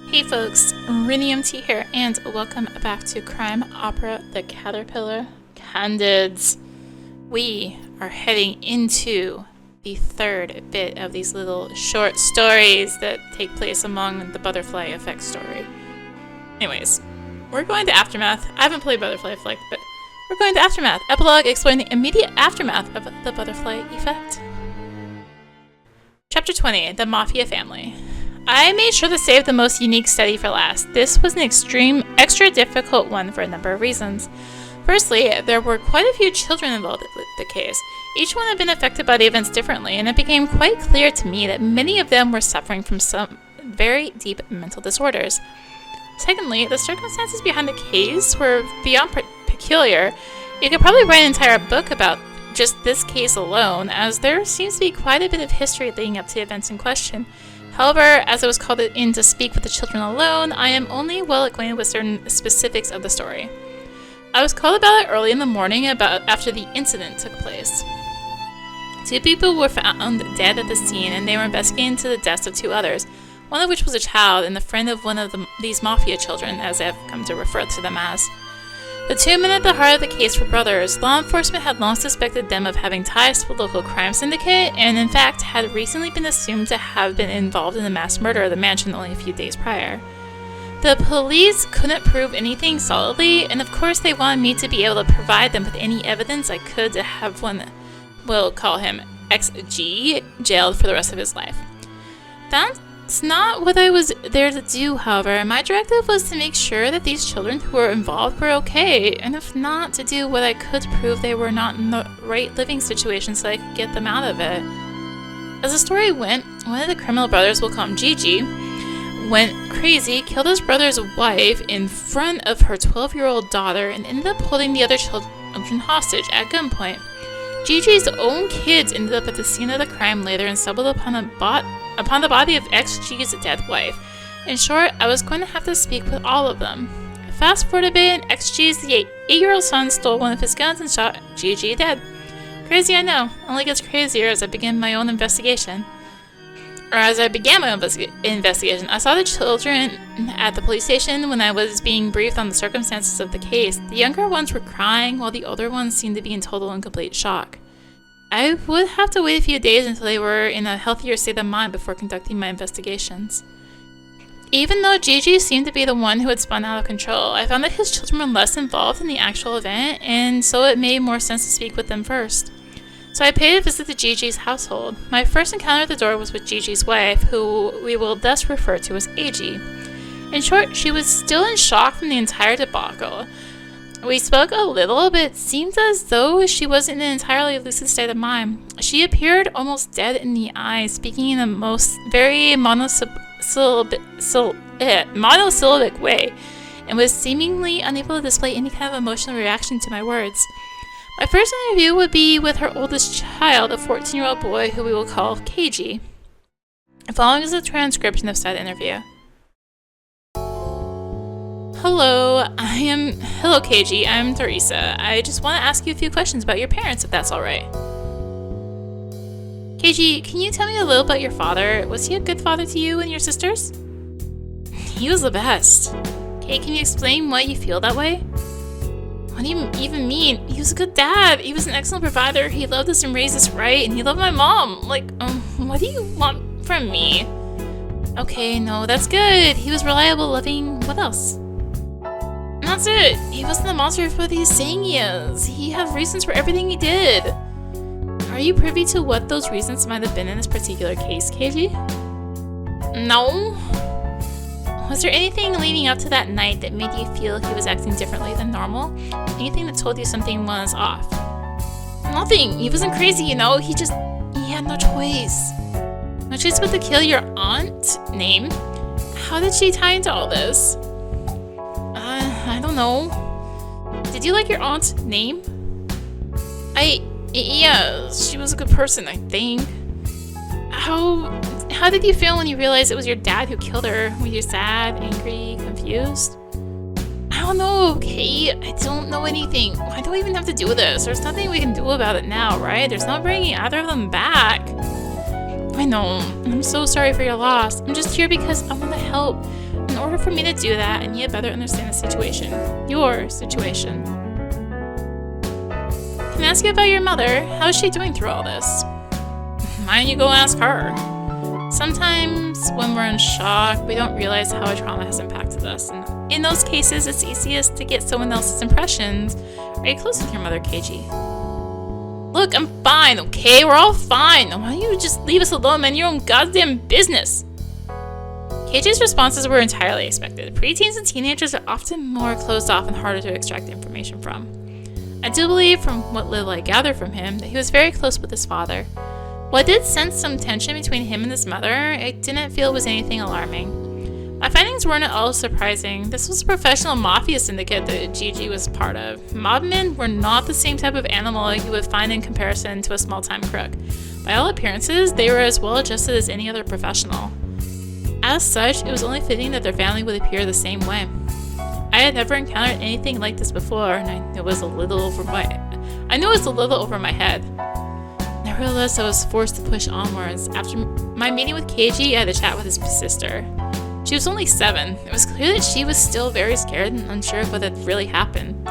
Hey folks, rinimt here, and welcome back to Crime Opera The Caterpillar Candids. We are heading into the third bit of these little short stories that take place among the Butterfly Effect story. Anyways, we're going to Aftermath. I haven't played Butterfly Effect, but we're going to Aftermath. Epilogue exploring the immediate aftermath of the Butterfly Effect. Chapter 20, The Mafia Family. I made sure to save the most unique study for last. This was an extra difficult one for a number of reasons. Firstly, there were quite a few children involved with the case. Each one had been affected by the events differently, and it became quite clear to me that many of them were suffering from some very deep mental disorders. Secondly, the circumstances behind the case were beyond peculiar. You could probably write an entire book about just this case alone, as there seems to be quite a bit of history leading up to the events in question. However, as I was called in to speak with the children alone, I am only well acquainted with certain specifics of the story. I was called about it early in the morning after the incident took place. 2 people were found dead at the scene, and they were investigating into the deaths of 2 others, one of which was a child and the friend of one of these mafia children, as I have come to refer to them as. The 2 men at the heart of the case were brothers. Law enforcement had long suspected them of having ties to a local crime syndicate, and in fact had recently been assumed to have been involved in the mass murder of the mansion only a few days prior. The police couldn't prove anything solidly, and of course they wanted me to be able to provide them with any evidence I could to have one, we'll call him XG, jailed for the rest of his life. That's not what I was there to do, however. My directive was to make sure that these children who were involved were okay, and if not, to do what I could to prove they were not in the right living situation so I could get them out of it. As the story went, one of the criminal brothers, we'll call him Gigi, went crazy, killed his brother's wife in front of her 12-year-old daughter, and ended up holding the other children hostage at gunpoint. Gigi's own kids ended up at the scene of the crime later and stumbled upon the body of XG's dead wife. In short, I was going to have to speak with all of them. Fast forward a bit, and XG's 8-year-old son stole one of his guns and shot Gigi dead. Crazy, I know. Only gets crazier as I began my own investigation. I saw the children at the police station when I was being briefed on the circumstances of the case. The younger ones were crying, while the older ones seemed to be in total and complete shock. I would have to wait a few days until they were in a healthier state of mind before conducting my investigations. Even though Gigi seemed to be the one who had spun out of control, I found that his children were less involved in the actual event, and so it made more sense to speak with them first. So I paid a visit to Gigi's household. My first encounter at the door was with Gigi's wife, who we will thus refer to as AG. In short, she was still in shock from the entire debacle. We spoke a little, but it seemed as though she was in an entirely lucid state of mind. She appeared almost dead in the eyes, speaking in a most very monosyllabic way, and was seemingly unable to display any kind of emotional reaction to my words. My first interview would be with her oldest child, a 14-year-old boy who we will call KG. Following is a transcription of said interview. Hello, KG, I'm Teresa. I just want to ask you a few questions about your parents, if that's alright. KG, can you tell me a little about your father? Was he a good father to you and your sisters? He was the best. Okay, can you explain why you feel that way? What do you even mean? He was a good dad. He was an excellent provider. He loved us and raised us right, and he loved my mom. What do you want from me? Okay, no, that's good. He was reliable, loving. What else? And that's it. He wasn't the monster for these saying he is. He had reasons for everything he did. Are you privy to what those reasons might have been in this particular case, KG? No. Was there anything leading up to that night that made you feel he was acting differently than normal? Anything that told you something was off? Nothing. He wasn't crazy, He had no choice. No choice but to kill your aunt? Name? How did she tie into all this? I don't know. Did you like your aunt's name? Yeah, she was a good person, I think. How did you feel when you realized it was your dad who killed her? Were you sad, angry, confused? I don't know, okay? I don't know anything. Why do we even have to do this? There's nothing we can do about it now, right? There's no bringing either of them back. I know. I'm so sorry for your loss. I'm just here because I want to help. In order for me to do that, I need to better understand the situation. Your situation. Can I ask you about your mother? How is she doing through all this? Why don't you go ask her? Sometimes when we're in shock, we don't realize how a trauma has impacted us. And in those cases, it's easiest to get someone else's impressions. Are you close with your mother, KG? Look, I'm fine, okay? We're all fine. Why don't you just leave us alone and your own goddamn business? KG's responses were entirely expected. Preteens and teenagers are often more closed off and harder to extract information from. I do believe, from what little I gathered from him, that he was very close with his father. While I did sense some tension between him and his mother, I didn't feel it was anything alarming. My findings weren't at all surprising. This was a professional mafia syndicate that Gigi was part of. Mobmen were not the same type of animal you would find in comparison to a small-time crook. By all appearances, they were as well adjusted as any other professional. As such, it was only fitting that their family would appear the same way. I had never encountered anything like this before, and I knew it was a little over my head. Nevertheless, I was forced to push onwards. After my meeting with KG, I had a chat with his sister. She was only 7. It was clear that she was still very scared and unsure of what had really happened.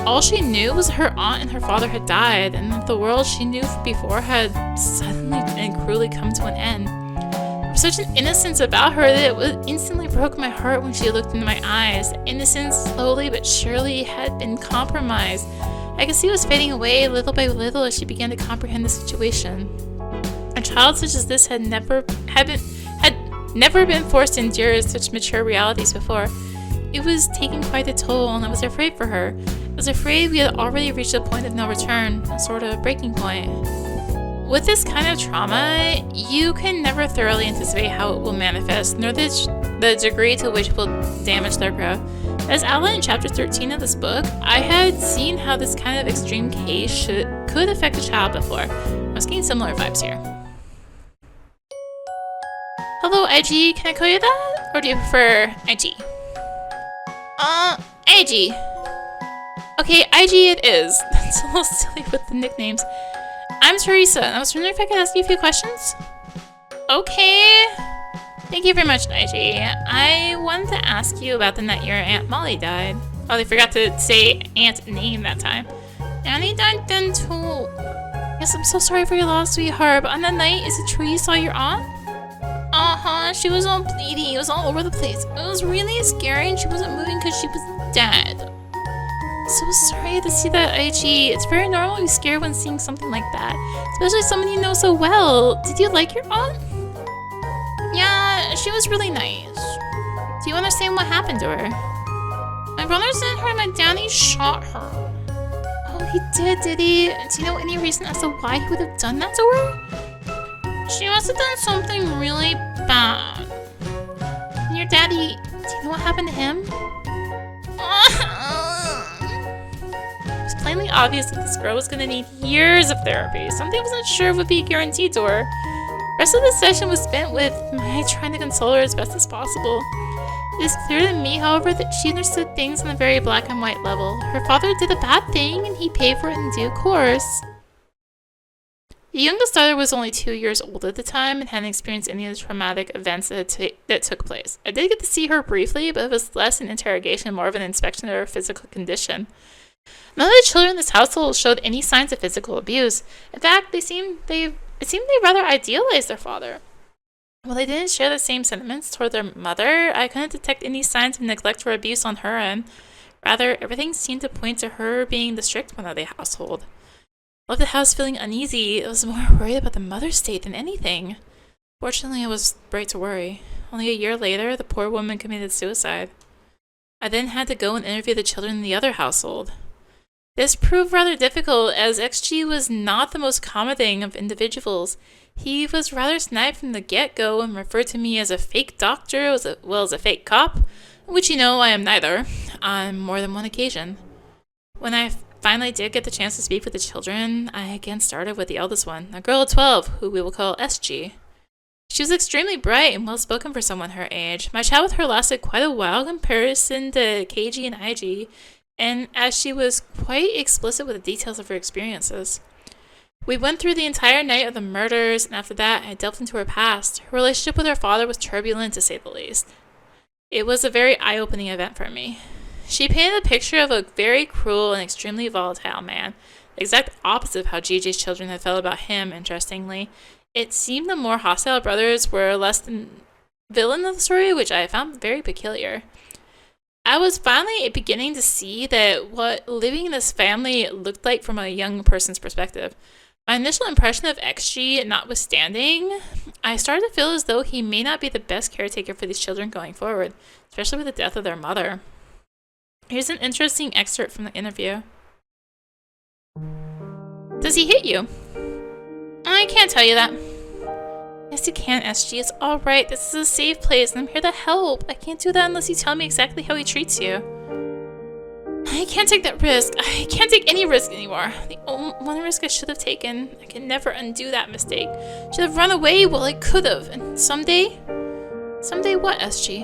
All she knew was her aunt and her father had died, and that the world she knew before had suddenly and cruelly come to an end. There was such an innocence about her that it instantly broke my heart when she looked into my eyes. The innocence, slowly but surely, had been compromised. I could see it was fading away little by little as she began to comprehend the situation. A child such as this had never been forced to endure such mature realities before. It was taking quite a toll, and I was afraid for her. I was afraid we had already reached a point of no return, a sort of breaking point. With this kind of trauma, you can never thoroughly anticipate how it will manifest, nor the degree to which it will damage their growth. As outlined in chapter 13 of this book, I had seen how this kind of extreme case could affect a child before. I was getting similar vibes here. Hello, IG. Can I call you that? Or do you prefer IG? IG. Okay, IG it is. That's a little silly with the nicknames. I'm Teresa, and I was wondering if I could ask you a few questions? Okay. Thank you very much, IG. I wanted to ask you about the night your Aunt Molly died. Oh, they forgot to say aunt name that time. Annie died then too. Yes, I'm so sorry for your loss, sweetheart, but on that night, is it true you saw your aunt? Uh-huh, she was all bleeding. It was all over the place. It was really scary, and she wasn't moving because she was dead. So sorry to see that, IG. It's very normal to be scared when seeing something like that, especially someone you know so well. Did you like your aunt? Yeah, she was really nice. Do you understand what happened to her? My brother sent her and my daddy shot her. Oh, he did he? Do you know any reason as to why he would have done that to her? She must have done something really bad. And your daddy, do you know what happened to him? It was plainly obvious that this girl was going to need years of therapy. Something I wasn't sure would be guaranteed to her. The rest of the session was spent with my trying to console her as best as possible. It is clear to me, however, that she understood things on a very black and white level. Her father did a bad thing, and he paid for it in due course. The youngest daughter was only 2 years old at the time and hadn't experienced any of the traumatic events that took place. I did get to see her briefly, but it was less an interrogation and more of an inspection of her physical condition. None of the children in this household showed any signs of physical abuse. In fact, it seemed they rather idealized their father. While they didn't share the same sentiments toward their mother, I couldn't detect any signs of neglect or abuse on her end. Rather, everything seemed to point to her being the strict one of the household. I left the house feeling uneasy. I was more worried about the mother's state than anything. Fortunately, I was right to worry. Only a year later, the poor woman committed suicide. I then had to go and interview the children in the other household. This proved rather difficult, as XG was not the most accommodating of individuals. He was rather snide from the get-go and referred to me as a fake doctor as well as a fake cop, which you know I am neither, on more than one occasion. When I finally did get the chance to speak with the children, I again started with the eldest one, a girl of 12, who we will call SG. She was extremely bright and well-spoken for someone her age. My chat with her lasted quite a while in comparison to KG and IG, and as she was quite explicit with the details of her experiences. We went through the entire night of the murders, and after that, I delved into her past. Her relationship with her father was turbulent, to say the least. It was a very eye-opening event for me. She painted a picture of a very cruel and extremely volatile man, the exact opposite of how Gigi's children had felt about him, interestingly. It seemed the more hostile brothers were less than villain of the story, which I found very peculiar. I was finally beginning to see that what living in this family looked like from a young person's perspective. My initial impression of XG notwithstanding, I started to feel as though he may not be the best caretaker for these children going forward, especially with the death of their mother. Here's an interesting excerpt from the interview. Does he hit you? I can't tell you that. Yes, you can, SG. It's alright. This is a safe place, and I'm here to help. I can't do that unless you tell me exactly how he treats you. I can't take that risk. I can't take any risk anymore. The one risk I should have taken. I can never undo that mistake. Should have run away. Well, I could have. And someday? Someday what, SG?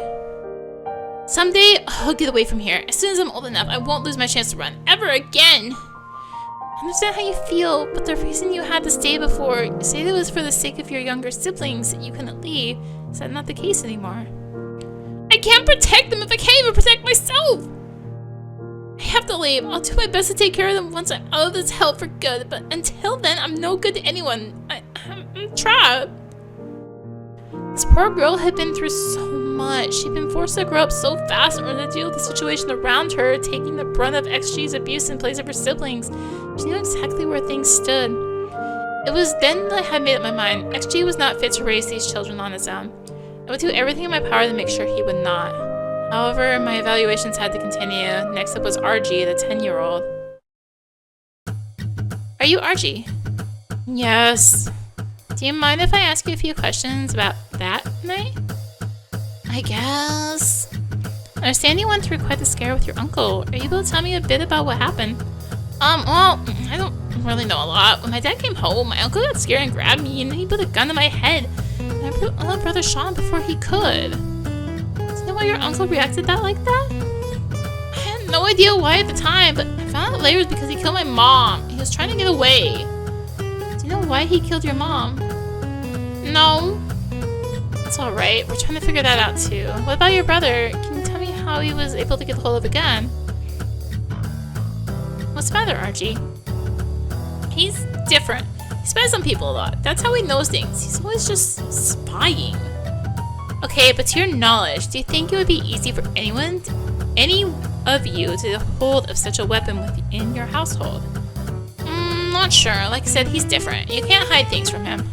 Someday, I'll get away from here. As soon as I'm old enough, I won't lose my chance to run. Ever again! I understand how you feel, but the reason you had to stay before, say it was for the sake of your younger siblings that you couldn't leave, is that not the case anymore? I can't protect them if I can't even protect myself! I have to leave. I'll do my best to take care of them once I'm out of this hell for good, but until then, I'm no good to anyone. I'm trapped. This poor girl had been through so much. She'd been forced to grow up so fast in order to deal with the situation around her, taking the brunt of XG's abuse in place of her siblings. She knew exactly where things stood. It was then that I had made up my mind. XG was not fit to raise these children on his own. I would do everything in my power to make sure he would not. However, my evaluations had to continue. Next up was RG, the 10-year-old. Are you RG? Yes. Do you mind if I ask you a few questions about that night? I guess. I understand you went through quite the scare with your uncle. Are you able to tell me a bit about what happened? Well, I don't really know a lot. When my dad came home, my uncle got scared and grabbed me, and he put a gun to my head. And my little brother shot him before he could. Do you know why your uncle reacted like that? I had no idea why at the time, but I found out later it was because he killed my mom. He was trying to get away. Do you know why he killed your mom? No. It's alright. We're trying to figure that out too. What about your brother? Can you tell me how he was able to get hold of a gun? What's the matter, RG? He's different. He spies on people a lot. That's how he knows things. He's always just spying. Okay, but to your knowledge, do you think it would be easy for any of you to get hold of such a weapon within your household? Not sure. Like I said, he's different. You can't hide things from him.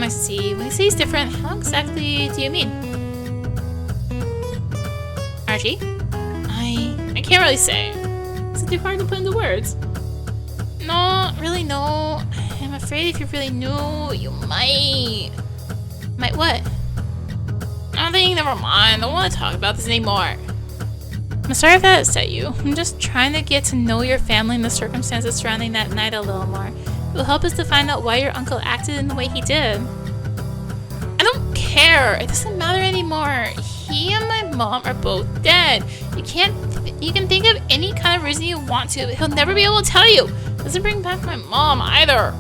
I see. When you say he's different, how exactly do you mean? RG? I can't really say. Is it too hard to put into words? No, really no. I'm afraid if you really knew, you might... Might what? I think never mind. I don't want to talk about this anymore. I'm sorry if that upset you. I'm just trying to get to know your family and the circumstances surrounding that night a little more. It will help us to find out why your uncle acted in the way he did. I don't care. It doesn't matter anymore. He and my mom are both dead. You can think of any kind of reason you want to, but he'll never be able to tell you. It doesn't bring back my mom either.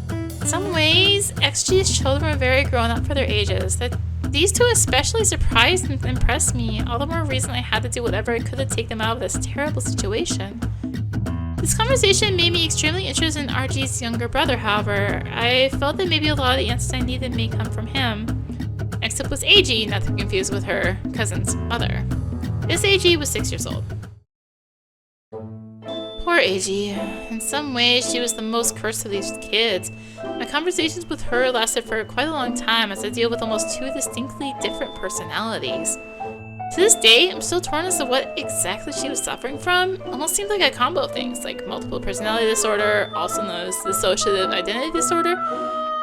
In some ways, XG's children were very grown up for their ages. These two especially surprised and impressed me. All the more reason I had to do whatever I could to take them out of this terrible situation. This conversation made me extremely interested in RG's younger brother, however. I felt that maybe a lot of the answers I needed may come from him. Next up was AG, not to be confused with her cousin's mother. This AG was 6 years old. Poor AG. In some ways, she was the most cursed of these kids. My conversations with her lasted for quite a long time as I deal with almost two distinctly different personalities. To this day, I'm still torn as to what exactly she was suffering from. It almost seemed like a combo of things, like multiple personality disorder, also known as dissociative identity disorder.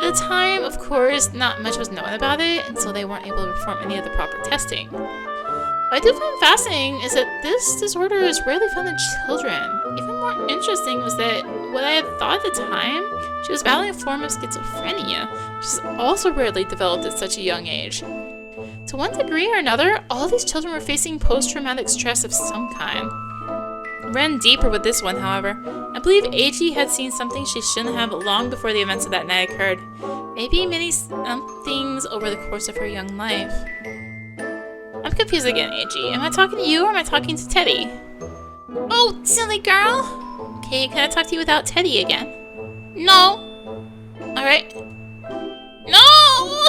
At the time, of course, not much was known about it, and so they weren't able to perform any of the proper testing. What I do find fascinating is that this disorder is rarely found in children. Even more interesting was that what I had thought at the time, she was battling a form of schizophrenia, which is also rarely developed at such a young age. To one degree or another, all these children were facing post-traumatic stress of some kind. I ran deeper with this one, however. I believe AG had seen something she shouldn't have long before the events of that night occurred. Maybe many things over the course of her young life. I'm I'm confused again, AG. Am I talking to you or am I talking to Teddy? Oh, silly girl! Okay, can I talk to you without Teddy again? No! Alright. No!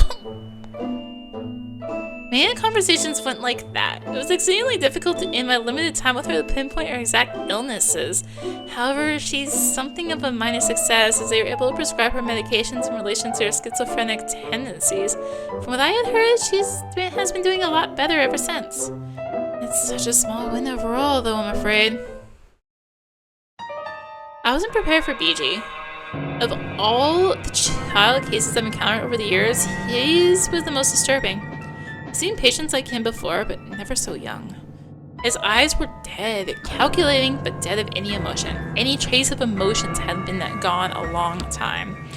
Many of the conversations went like that. It was exceedingly difficult in my limited time with her to pinpoint her exact illnesses. However, she's something of a minor success as they were able to prescribe her medications in relation to her schizophrenic tendencies. From what I had heard, she has been doing a lot better ever since. It's such a small win overall, though, I'm afraid. I wasn't prepared for BG. Of all the child cases I've encountered over the years, his was the most disturbing. I've seen patients like him before, but never so young. His eyes were dead, calculating but dead of any emotion. Any trace of emotions had been gone a long time.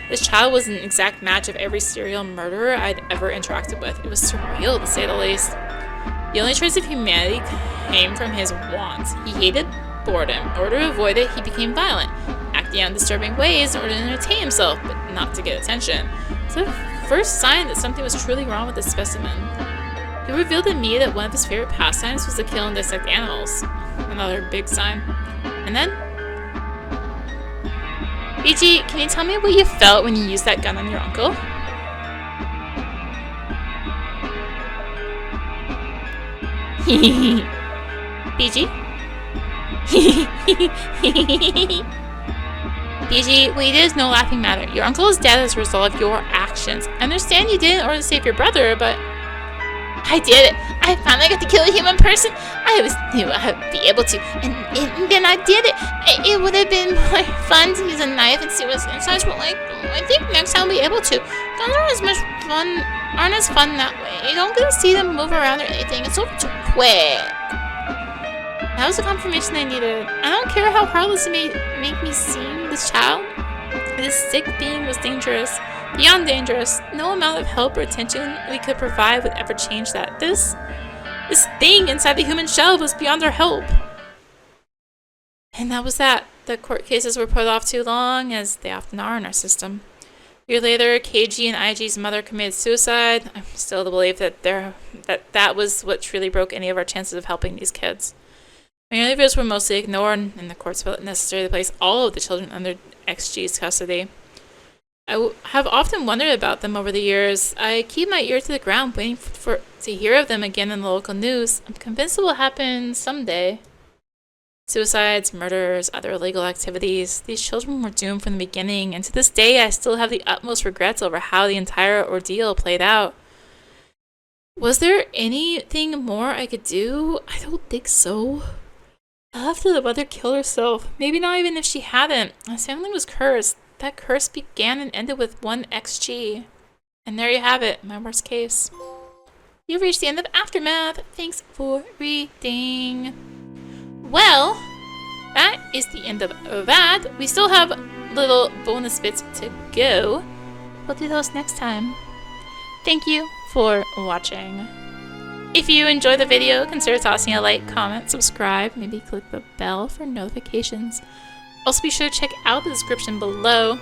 This child was an exact match of every serial murderer I'd ever interacted with. It was surreal, to say the least. The only trace of humanity came from his wants. He hated boredom. In order to avoid it, he became violent, acting out in disturbing ways in order to entertain himself, but not to get attention. It's the first sign that something was truly wrong with this specimen. He revealed to me that one of his favorite pastimes was to kill and dissect animals. Another big sign. And then... BG, can you tell me what you felt when you used that gun on your uncle? BG? BG, what you did is no laughing matter. Your uncle is dead as a result of your actions. I understand you did it in order to save your brother, but... I did it! I finally got to kill a human person! I always knew I'd be able to, and then I did it! It would have been more fun to use a knife and see what's inside, but like, I think next time I'll be able to. Guns aren't as fun that way. You don't get to see them move around or anything. It's over too quick. That was the confirmation I needed. I don't care how heartless it may make me seem, this child. This sick being was dangerous. Beyond dangerous. No amount of help or attention we could provide would ever change that. This thing inside the human shell was beyond our help. And that was that. The court cases were put off too long, as they often are in our system. A year later, KG and IG's mother committed suicide. I'm still of the belief that that was what truly broke any of our chances of helping these kids. My interviews were mostly ignored, and the courts felt it necessary to place all of the children under XG's custody. I have often wondered about them over the years. I keep my ear to the ground, waiting to hear of them again in the local news. I'm convinced it will happen someday. Suicides, murders, other illegal activities. These children were doomed from the beginning, and to this day I still have the utmost regrets over how the entire ordeal played out. Was there anything more I could do? I don't think so. After the mother killed herself, maybe not even if she hadn't. My family was cursed. That curse began and ended with one XG. And there you have it, my worst case. You've reached the end of Aftermath. Thanks for reading. Well, that is the end of that. We still have little bonus bits to go. We'll do those next time. Thank you for watching. If you enjoyed the video, consider tossing a like, comment, subscribe, maybe click the bell for notifications. Also be sure to check out the description below.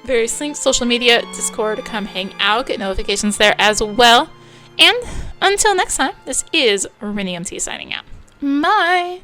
Various links, social media, Discord, come hang out, get notifications there as well. And until next time, this is rinimt signing out. Bye!